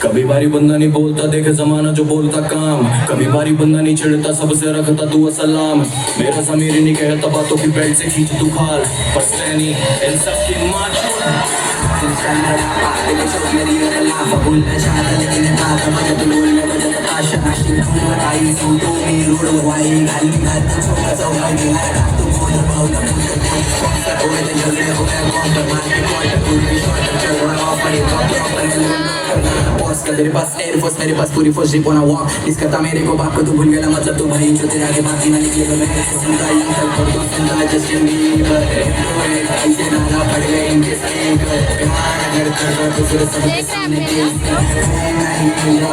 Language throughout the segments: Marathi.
कभी बारी बंदा नहीं बोलता देखे जमाना जो बोलता काम, कभी बारी बंदा नहीं चिढ़ता सबसे रखता तू सलाम। मेरा ज़मीर नहीं कहता बातों की बेल्ट से खींच तू खाल, पछतानी इन सब की माँ तेरे पास एयरफोर्स मेरे pass Puri force jeep on a walk. इसका था मेरे को बाप को तू भूल गया मतलब तू भाई जो तेरे आगे बाकी ना निकले तो मैं सुनता ही तक पर तो सुनता जस्ट मी पर ऐसे ना पड़ गए इनके स्नेक प्यार अगर कर तो फिर सबके सामने केस नहीं मेरा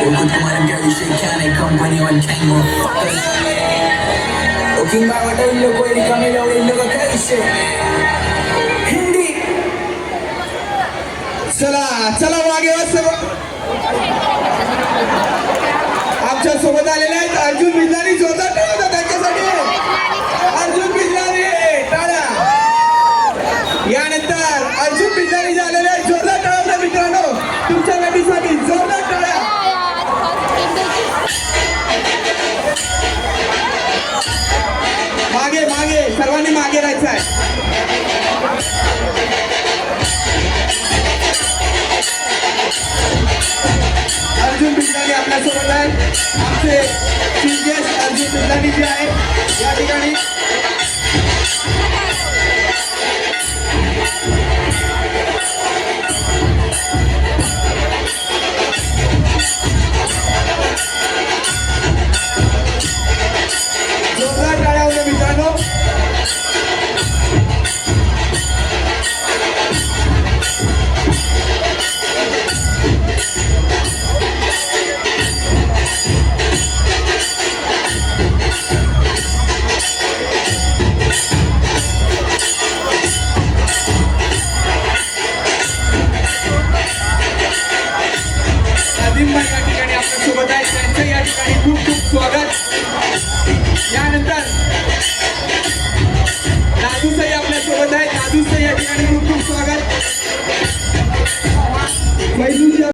कुछ तुम्हारे क्या विषय क्या नहीं कंपनी ऑन टाइम ओकिंग बाबा इन लोगों को रिकमेंड और इन लोगों का विषय चला चला मागे आमच्या सोबत आलेले आहेत अर्जुन बिजलारी. जोरदार टाळ्या होता त्यांच्यासाठी. अर्जुन बिजलारी टाळ्या. यानंतर अर्जुन बिजलारी जे आलेले आहेत जोरदार टाळ्या होता मित्रांनो तुमच्या गाडीसाठी. जोरदार टाळ्या. मागे मागे सर्वांनी मागे राहायचं आहे. अर्जुन बिजलारी आपल्या सोबत आहे. आमचे चीफ गेस्ट अर्जुन बिजलारी जे आहे